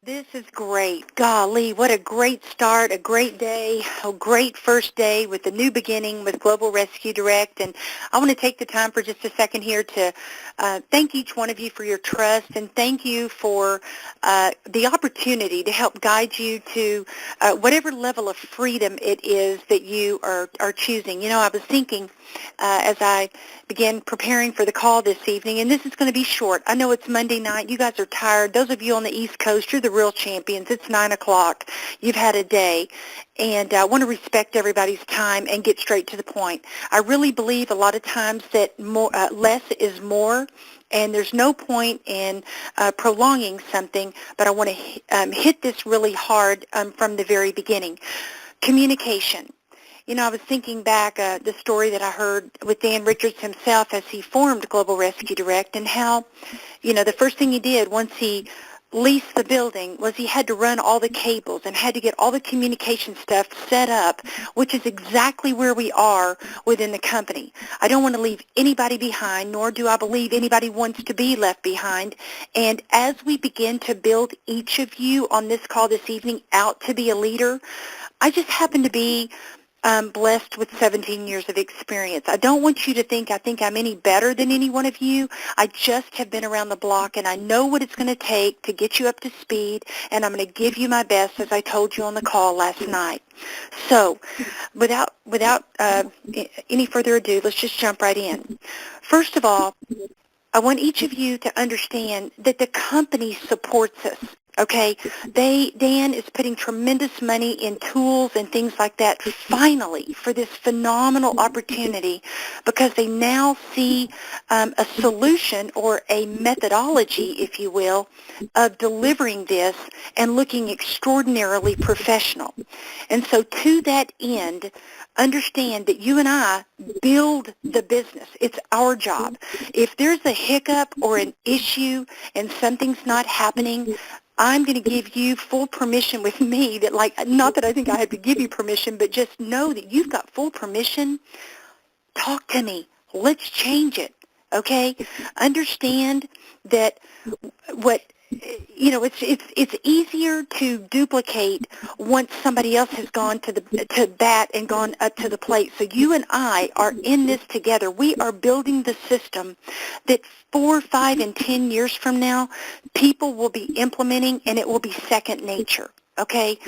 This is great. Golly, what a great start, a great day, a great first day with the new beginning with Global Rescue Direct. And I want to take the time for just a second here to thank each one of you for your trust and thank you for the opportunity to help guide you to whatever level of freedom it is that you are choosing. You know, I was thinking as I began preparing for the call this evening, and this is going to be short. I know it's Monday night. You guys are tired. Those of you on the East Coast, you're the real champions. It's 9 o'clock. You've had a day, and I want to respect everybody's time and get straight to the point. I really believe a lot of times that less is more, and there's no point in prolonging something, but I want to hit this really hard from the very beginning. Communication. You know, I was thinking back the story that I heard with Dan Richards himself as he formed Global Rescue Direct and how, you know, the first thing he did once he leased the building was he had to run all the cables and had to get all the communication stuff set up, which is exactly where we are within the company. I don't want to leave anybody behind, nor do I believe anybody wants to be left behind. And as we begin to build each of you on this call this evening out to be a leader, I just happen to be blessed with 17 years of experience. I don't want you to think I think I'm any better than any one of you. I just have been around the block, and I know what it's going to take to get you up to speed, and I'm going to give you my best, as I told you on the call last night. So without any further ado, let's just jump right in. First of all, I want each of you to understand that the company supports us. Okay, Dan is putting tremendous money in tools and things like that finally for this phenomenal opportunity because they now see a solution or a methodology, if you will, of delivering this and looking extraordinarily professional. And so to that end, understand that you and I build the business. It's our job. If there's a hiccup or an issue and something's not happening, I'm going to give you full permission with me that, like, not that I think I have to give you permission, but just know that you've got full permission. Talk to me. Let's change it, okay? Understand that it's easier to duplicate once somebody else has gone to bat and gone up to the plate. So you and I are in this together. We are building the system that 4, 5, and 10 years from now, people will be implementing, and it will be second nature. Okay,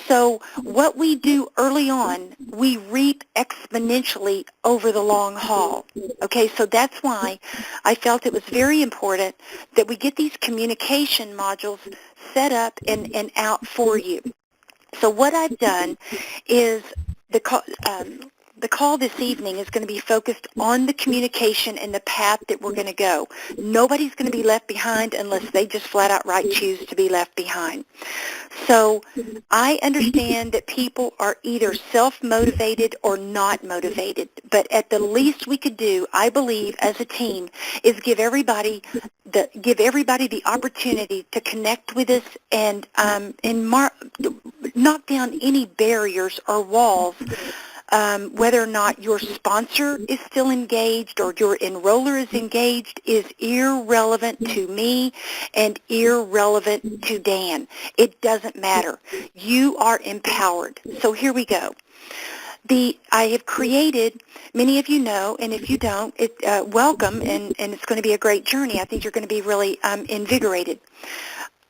so what we do early on, we reap exponentially over the long haul. Okay, so that's why I felt it was very important that we get these communication modules set up and out for you. So what I've done is the call this evening is going to be focused on the communication and the path that we're going to go. Nobody's going to be left behind unless they just flat out choose to be left behind. So I understand that people are either self-motivated or not motivated, but at the least we could do, I believe, as a team, is give everybody the opportunity to connect with us and knock down any barriers or walls. Whether or not your sponsor is still engaged or your enroller is engaged is irrelevant to me and irrelevant to Dan. It doesn't matter. You are empowered. So here we go. I have created, many of you know, and if you don't, welcome, and it's going to be a great journey. I think you're going to be really invigorated.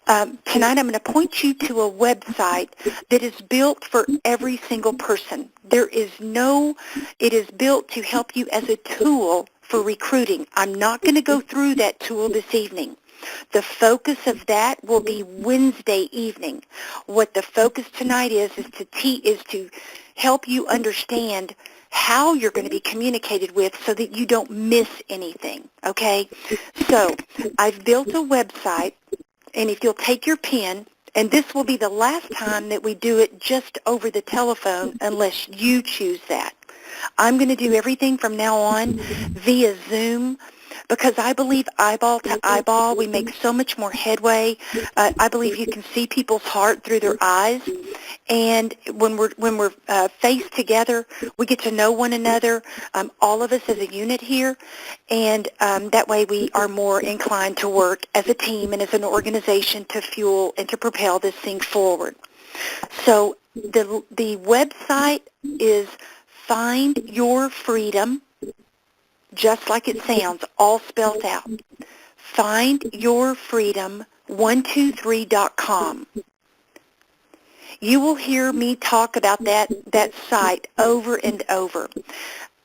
Tonight I'm going to point you to a website that is built for every single person. It is built to help you as a tool for recruiting. I'm not going to go through that tool this evening. The focus of that will be Wednesday evening. What the focus tonight is to help you understand how you're going to be communicated with so that you don't miss anything, okay? So I've built a website. And if you'll take your pen, and this will be the last time that we do it just over the telephone unless you choose that. I'm going to do everything from now on via Zoom, because I believe eyeball to eyeball, we make so much more headway. I believe you can see people's heart through their eyes. And when we're faced together, we get to know one another, all of us as a unit here, and that way we are more inclined to work as a team and as an organization to fuel and to propel this thing forward. So the website is Find Your Freedom, just like it sounds, all spelled out. FindYourFreedom123.com. You will hear me talk about that site over and over.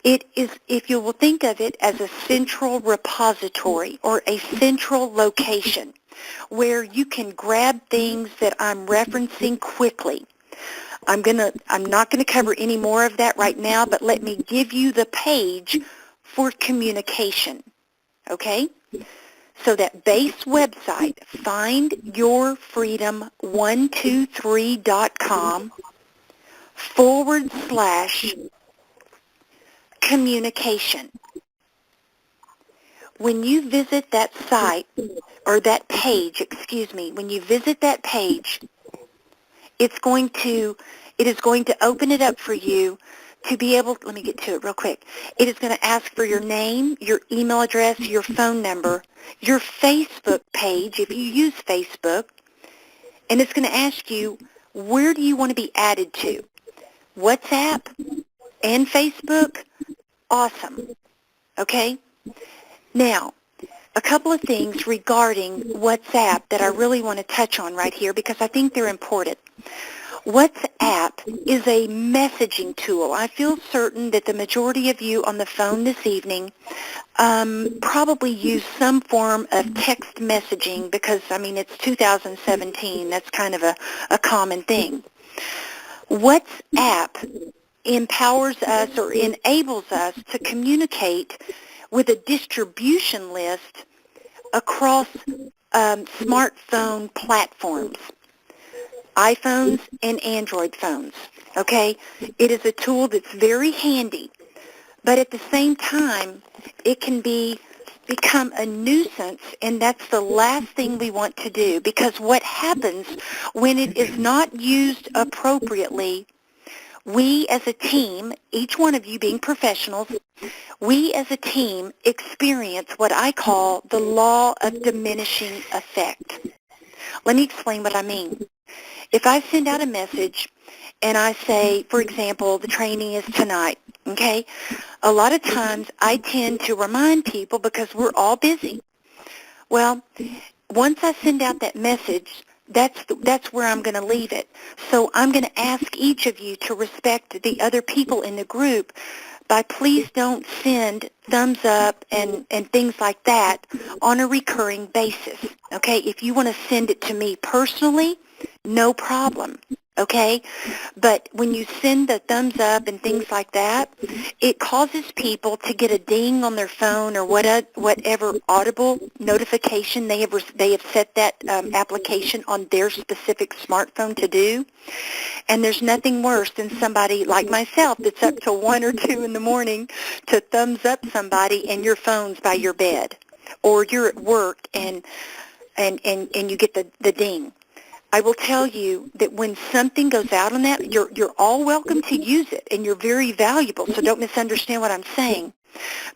It is, if you will think of it as a central repository or a central location where you can grab things that I'm referencing quickly. I'm not going to cover any more of that right now, but let me give you the page for communication, okay? So that base website, findyourfreedom123.com /communication. When you visit that site, or that page, excuse me, when you visit that page, it is going to open it up for you to be able, let me get to it real quick. It is going to ask for your name, your email address, your phone number, your Facebook page, if you use Facebook, and it's going to ask you, where do you want to be added to? WhatsApp and Facebook? Awesome. Okay? Now, a couple of things regarding WhatsApp that I really want to touch on right here because I think they're important. WhatsApp is a messaging tool. I feel certain that the majority of you on the phone this evening probably use some form of text messaging because, I mean, it's 2017. That's kind of a common thing. WhatsApp empowers us or enables us to communicate with a distribution list across smartphone platforms. iPhones and Android phones, okay? It is a tool that's very handy, but at the same time, it can become a nuisance, and that's the last thing we want to do, because what happens when it is not used appropriately, we as a team, each one of you being professionals, we as a team experience what I call the law of diminishing effect. Let me explain what I mean. If I send out a message and I say, for example, the training is tonight, okay, a lot of times I tend to remind people because we're all busy. Well, once I send out that message, that's where I'm going to leave it. So I'm going to ask each of you to respect the other people in the group by please don't send thumbs up and things like that on a recurring basis, okay? If you want to send it to me personally, no problem, okay? But when you send the thumbs up and things like that, it causes people to get a ding on their phone or whatever audible notification they have set that application on their specific smartphone to do. And there's nothing worse than somebody like myself that's up till 1 or 2 in the morning to thumbs up somebody and your phone's by your bed, or you're at work and you get the ding. I will tell you that when something goes out on that, you're all welcome to use it, and you're very valuable, so don't misunderstand what I'm saying.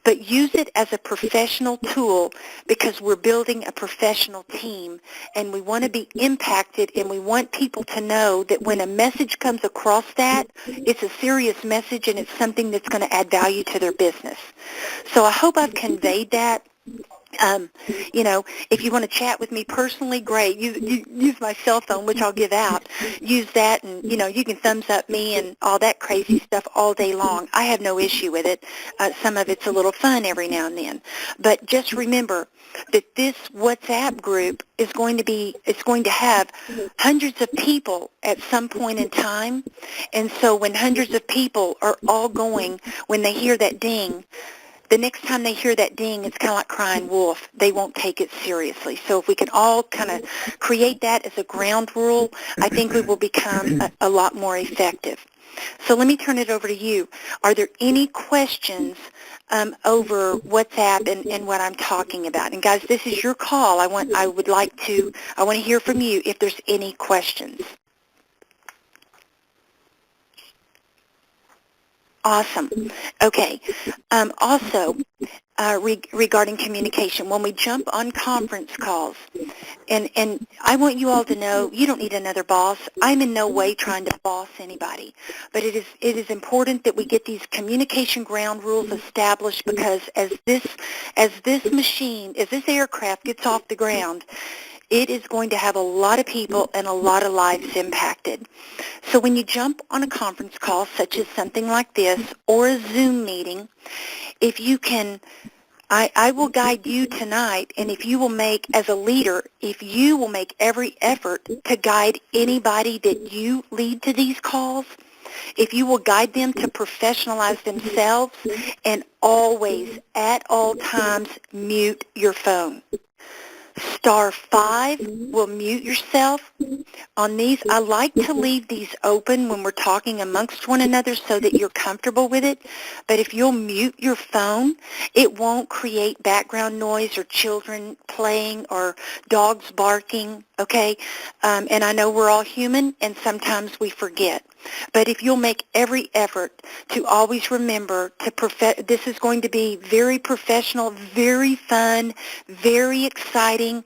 But use it as a professional tool because we're building a professional team, and we want to be impacted, and we want people to know that when a message comes across that, it's a serious message, and it's something that's going to add value to their business. So I hope I've conveyed that. You know, if you want to chat with me personally, great. Use my cell phone, which I'll give out. Use that, and, you know, you can thumbs up me and all that crazy stuff all day long. I have no issue with it. Some of it's a little fun every now and then. But just remember that this WhatsApp group is going to have hundreds of people at some point in time. And so when hundreds of people are all going, when they hear that ding, the next time they hear that ding, it's kind of like crying wolf. They won't take it seriously. So if we can all kind of create that as a ground rule, I think we will become a lot more effective. So let me turn it over to you. Are there any questions over WhatsApp and what I'm talking about? And guys, this is your call. I want to hear from you if there's any questions. Awesome. Okay. Also, regarding communication, when we jump on conference calls, and I want you all to know, you don't need another boss. I'm in no way trying to boss anybody, but it is important that we get these communication ground rules established, because as this aircraft gets off the ground, it is going to have a lot of people and a lot of lives impacted. So when you jump on a conference call, such as something like this, or a Zoom meeting, if you can, I will guide you tonight, and if you will make, as a leader, if you will make every effort to guide anybody that you lead to these calls, if you will guide them to professionalize themselves, and always, at all times, mute your phone. *5 will mute yourself. On these, I like to leave these open when we're talking amongst one another so that you're comfortable with it. But if you'll mute your phone, it won't create background noise or children playing or dogs barking, okay? And I know we're all human, and sometimes we forget. But if you'll make every effort to always remember this is going to be very professional, very fun, very exciting,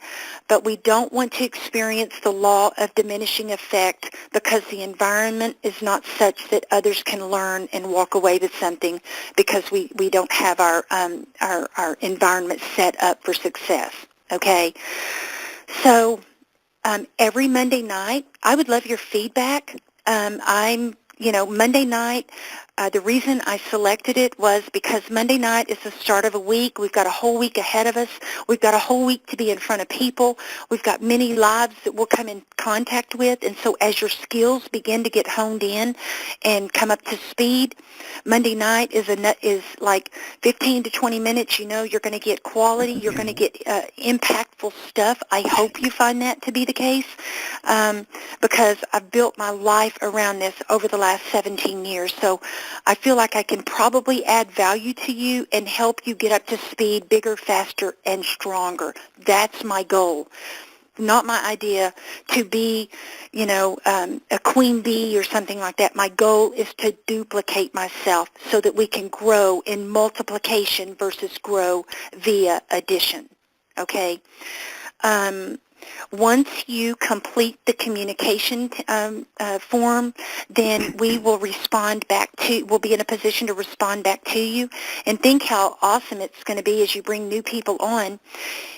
but we don't want to experience the law of diminishing effect, because the environment is not such that others can learn and walk away with something, because we don't have our environment set up for success, okay? So every Monday night, I would love your feedback. Monday night, the reason I selected it was because Monday night is the start of a week. We've got a whole week ahead of us. We've got a whole week to be in front of people. We've got many lives that we'll come in contact with. And so as your skills begin to get honed in and come up to speed, Monday night is like 15 to 20 minutes. You know, you're going to get quality. You're going to get impactful stuff. I hope you find that to be the case, because I've built my life around this over the last 17 years. So I feel like I can probably add value to you and help you get up to speed bigger, faster, and stronger. That's my goal. Not my idea to be, a queen bee or something like that. My goal is to duplicate myself so that we can grow in multiplication versus grow via addition, okay? Once you complete the communication form, then we will we'll be in a position to respond back to you. And think how awesome it's going to be as you bring new people on.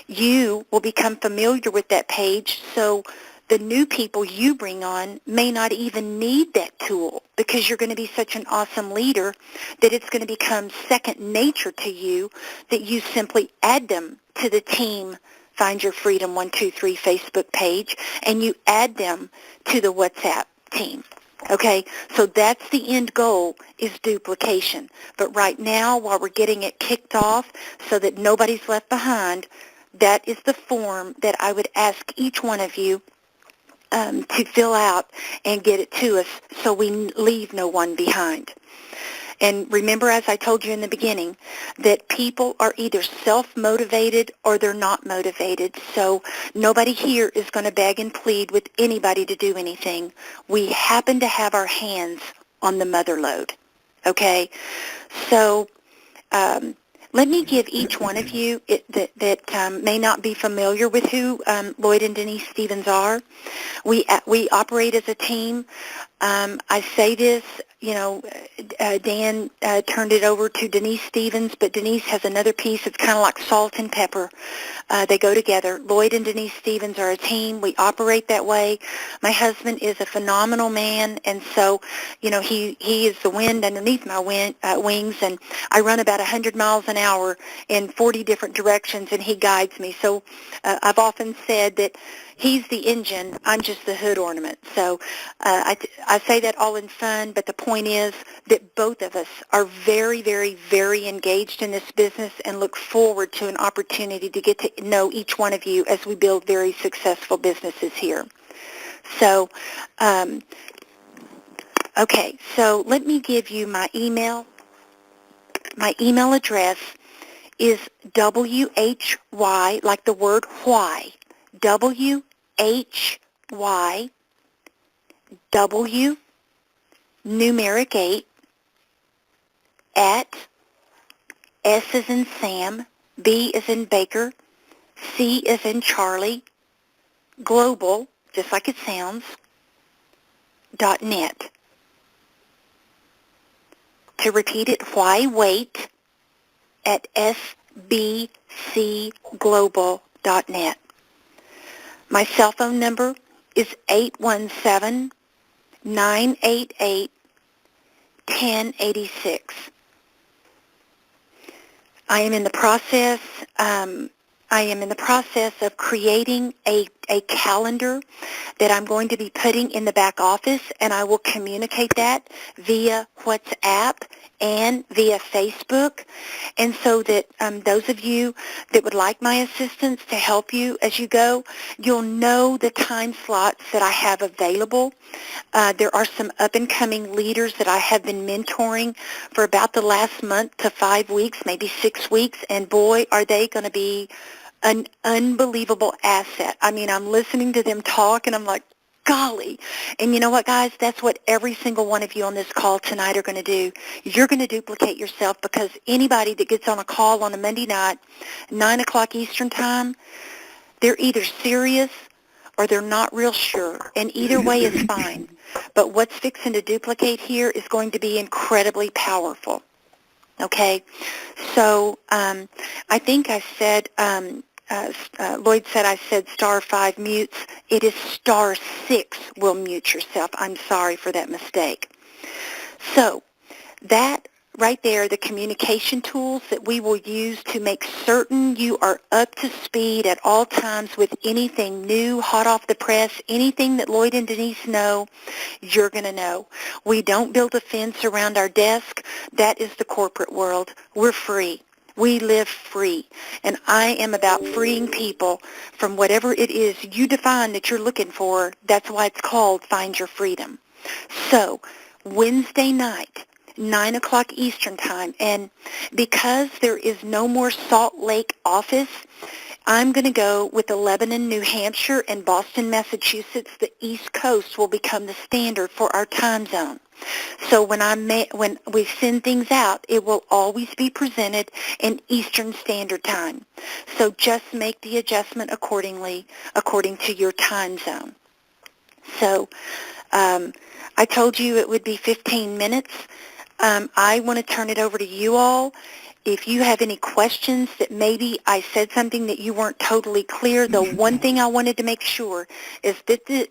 You will become familiar with that page, so the new people you bring on may not even need that tool, because you're going to be such an awesome leader that it's going to become second nature to you, that you simply add them to the team Find Your Freedom 123 Facebook page, and you add them to the WhatsApp team. Okay, so that's the end goal, is duplication. But right now, while we're getting it kicked off so that nobody's left behind, that is the form that I would ask each one of you to fill out and get it to us, so we leave no one behind. And remember, as I told you in the beginning, that people are either self-motivated or they're not motivated. So nobody here is going to beg and plead with anybody to do anything. We happen to have our hands on the mother lode. Okay? So let me give each one of you that may not be familiar with who Lloyd and Denise Stevens are. We operate as a team. I say this, Dan turned it over to Denise Stevens, but Denise has another piece. It's kind of like salt and pepper. They go together. Lloyd and Denise Stevens are a team. We operate that way. My husband is a phenomenal man, and so, he is the wind underneath my wings, and I run about 100 miles an hour in 40 different directions, and he guides me. So I've often said that, He's the engine. I'm just the hood ornament. So I say that all in fun, but the point is that both of us are very, very, very engaged in this business and look forward to an opportunity to get to know each one of you as we build very successful businesses here. So, okay, so let me give you my email. My email address is WHY, like the word why, WHY, W, numeric 8, at S as in Sam, B as in Baker, C as in Charlie, global, just like it sounds, .net. To repeat it, why wait, at sbcglobal.net. My cell phone number is 817-988-1086. I am in the process of creating a calendar that I'm going to be putting in the back office, and I will communicate that via WhatsApp and via Facebook. And so that those of you that would like my assistance to help you as you go, you'll know the time slots that I have available. There are some up-and-coming leaders that I have been mentoring for about the last month to 5 weeks, maybe 6 weeks, and boy, are they going to be an unbelievable asset. I mean, I'm listening to them talk, and I'm like, golly. And you know what, guys? That's what every single one of you on this call tonight are going to do. You're going to duplicate yourself, because anybody that gets on a call on a Monday night, 9 o'clock Eastern Time, they're either serious or they're not real sure, and either way is fine. But what's fixing to duplicate here is going to be incredibly powerful. Okay? So I think I said, Lloyd said I said *5 mutes. It is *6 will mute yourself. I'm sorry for that mistake. So that right there, the communication tools that we will use to make certain you are up to speed at all times with anything new, hot off the press, anything that Lloyd and Denise know, you're going to know. We don't build a fence around our desk. That is the corporate world. We're free. We live free, and I am about freeing people from whatever it is you define that you're looking for. That's why it's called Find Your Freedom. So Wednesday night, 9 o'clock Eastern Time, and because there is no more Salt Lake office, I'm going to go with Lebanon, New Hampshire, and Boston, Massachusetts. The East Coast will become the standard for our time zone. So when we send things out, it will always be presented in Eastern Standard Time. So just make the adjustment accordingly, according to your time zone. So I told you it would be 15 minutes. I want to turn it over to you all. If you have any questions that maybe I said something that you weren't totally clear, the one thing I wanted to make sure is that this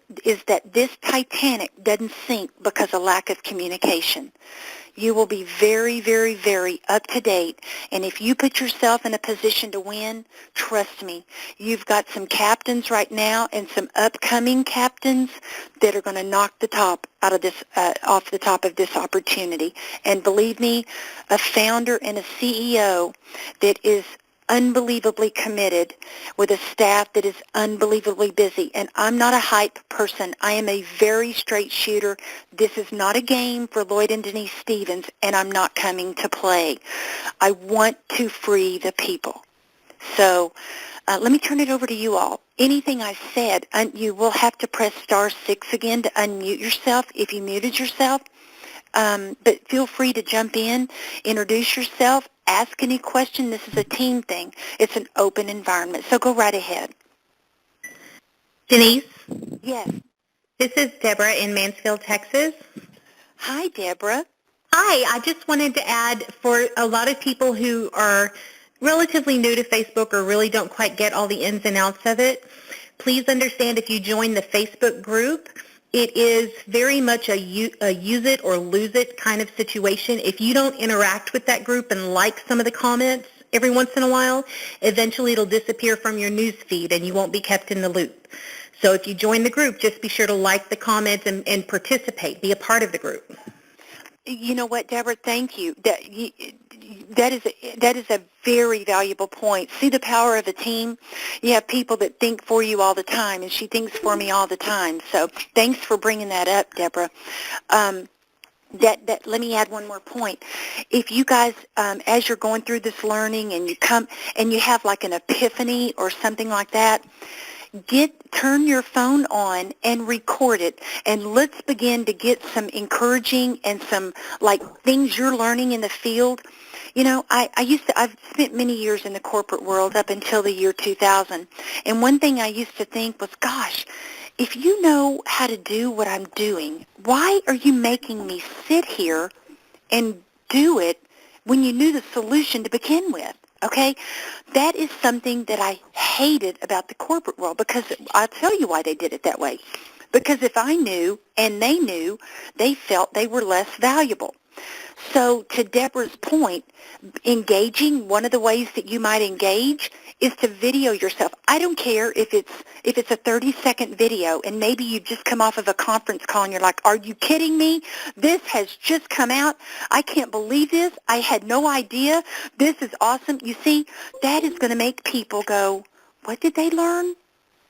Titanic doesn't sink because of lack of communication. You will be very, very, very up to date. And if you put yourself in a position to win, trust me, you've got some captains right now and some upcoming captains that are going to knock the top out of this, off the top of this opportunity. And believe me, a founder and a CEO that is unbelievably committed with a staff that is unbelievably busy. And I'm not a hype person. I am a very straight shooter. This is not a game for Lloyd and Denise Stevens, and I'm not coming to play. I want to free the people. So let me turn it over to you all. Anything I said, you will have to press *6 again to unmute yourself if you muted yourself. But feel free to jump in, introduce yourself, ask any question. This is a team thing. It's an open environment. So go right ahead. Denise? Yes. This is Deborah in Mansfield, Texas. Hi, Deborah. Hi. I just wanted to add, for a lot of people who are relatively new to Facebook or really don't quite get all the ins and outs of it, please understand if you join the Facebook group, it is very much a use it or lose it kind of situation. If you don't interact with that group and like some of the comments every once in a while, eventually it'll disappear from your news feed and you won't be kept in the loop. So if you join the group, just be sure to like the comments and participate, be a part of the group. You know what, Deborah? Thank you. That is a very valuable point. See the power of a team? You have people that think for you all the time, and she thinks for me all the time. So thanks for bringing that up, Deborah. Let me add one more point. If you guys, as you're going through this learning and you come and you have like an epiphany or something like that, turn your phone on and record it, and let's begin to get some encouraging and some like things you're learning in the field. You know, I've spent many years in the corporate world up until the year 2000, and one thing I used to think was, gosh, if you know how to do what I'm doing, why are you making me sit here and do it when you knew the solution to begin with? Okay? That is something that I hated about the corporate world, because I'll tell you why they did it that way. Because if I knew and they knew, they felt they were less valuable. So to Deborah's point, engaging, one of the ways that you might engage is to video yourself. I don't care if it's a 30-second video and maybe you just come off of a conference call and you're like, are you kidding me? This has just come out. I can't believe this. I had no idea. This is awesome. You see, that is going to make people go, what did they learn?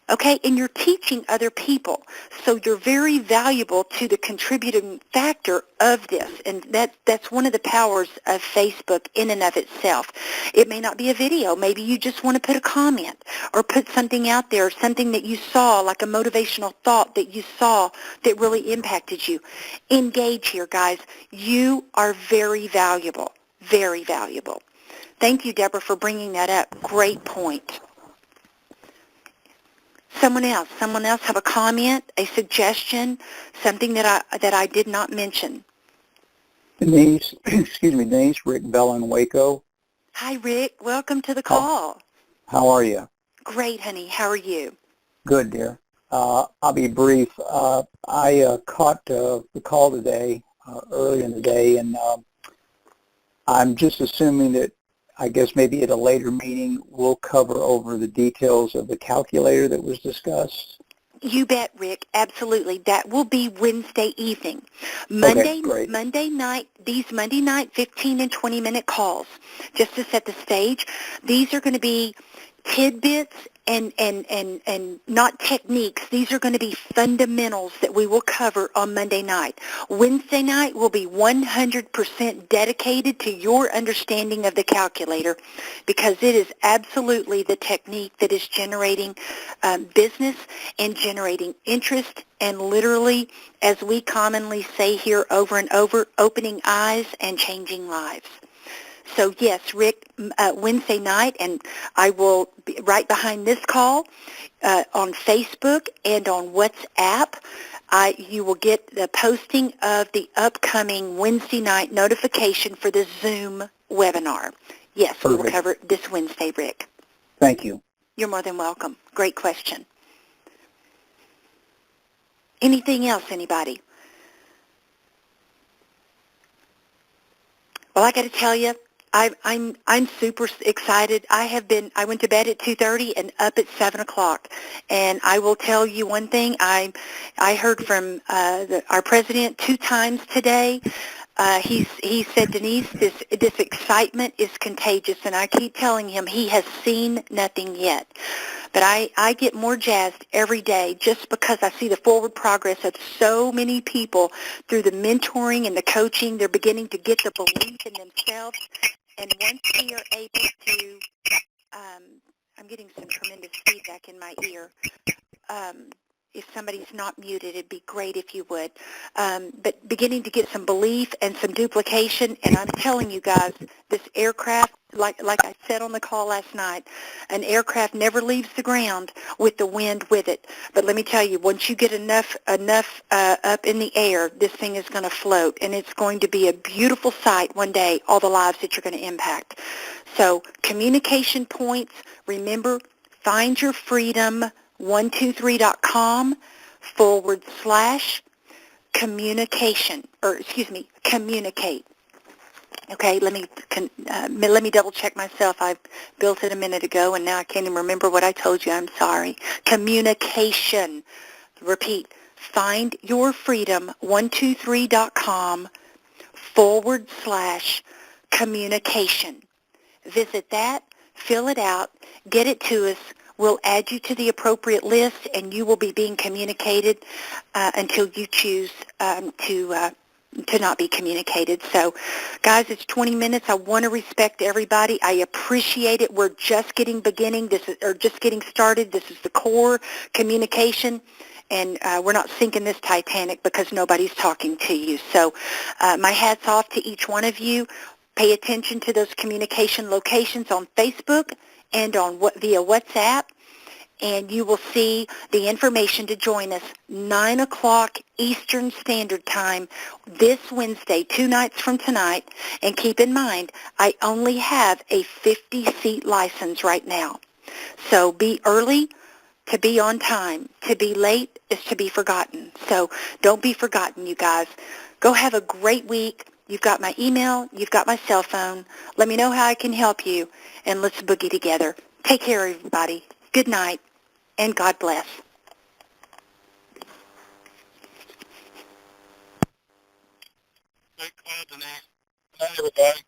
Okay, and you're teaching other people. So you're very valuable to the contributing factor of this, and that's one of the powers of Facebook in and of itself. It may not be a video. Maybe you just want to put a comment or put something out there, something that you saw, like a motivational thought that you saw that really impacted you. Engage here, guys. You are very valuable, very valuable. Thank you, Deborah, for bringing that up. Great point. Someone else have a comment, a suggestion, something that I did not mention? Denise, Denise, Rick Bell in Waco. Hi, Rick. Welcome to the call. How are you? Great, honey. How are you? Good, dear. I'll be brief. I caught the call today, early in the day, and I'm just assuming that I guess maybe at a later meeting we'll cover over the details of the calculator that was discussed. You bet, Rick. Absolutely. That will be Wednesday evening. Okay, great. Monday night, these Monday night 15 and 20-minute calls, just to set the stage, these are going to be tidbits and not techniques. These are going to be fundamentals that we will cover on Monday night. Wednesday night will be 100% dedicated to your understanding of the calculator, because it is absolutely the technique that is generating business and generating interest and literally, as we commonly say here over and over, opening eyes and changing lives. So yes, Rick, Wednesday night, and I will be right behind this call on Facebook and on WhatsApp. You will get the posting of the upcoming Wednesday night notification for the Zoom webinar. Yes, Perfect. We will cover it this Wednesday, Rick. Thank you. You're more than welcome. Great question. Anything else, anybody? Well, I got to tell you, I'm super excited. I went to bed at 2:30 and up at 7 o'clock. And I will tell you one thing. I heard from our president 2 times today. He said, Denise, this excitement is contagious, and I keep telling him he has seen nothing yet. But I get more jazzed every day just because I see the forward progress of so many people through the mentoring and the coaching. They're beginning to get the belief in themselves. And once we are able to, I'm getting some tremendous feedback in my ear. If somebody's not muted, it'd be great if you would. But beginning to get some belief and some duplication, and I'm telling you guys, this aircraft, like I said on the call last night, an aircraft never leaves the ground with the wind with it. But let me tell you, once you get enough up in the air, this thing is going to float, and it's going to be a beautiful sight one day, all the lives that you're going to impact. So communication points, remember, find your freedom, 123.com/communication, communicate. Okay, let me double check myself. I built it a minute ago, and now I can't even remember what I told you. I'm sorry. Communication. Repeat. findyourfreedom123.com/communication. Visit that, fill it out, get it to us. We'll add you to the appropriate list, and you will be being communicated until you choose to not be communicated. So, guys, it's 20 minutes. I want to respect everybody. I appreciate it. We're just getting started. This is the core communication, and we're not sinking this Titanic because nobody's talking to you. So, my hat's off to each one of you. Pay attention to those communication locations on Facebook and via WhatsApp, and you will see the information to join us 9 o'clock Eastern Standard Time this Wednesday, 2 nights from tonight. And keep in mind, I only have a 50-seat license right now. So be early to be on time. To be late is to be forgotten. So don't be forgotten, you guys. Go have a great week. You've got my email. You've got my cell phone. Let me know how I can help you, and let's boogie together. Take care, everybody. Good night, and God bless. Good night, everybody.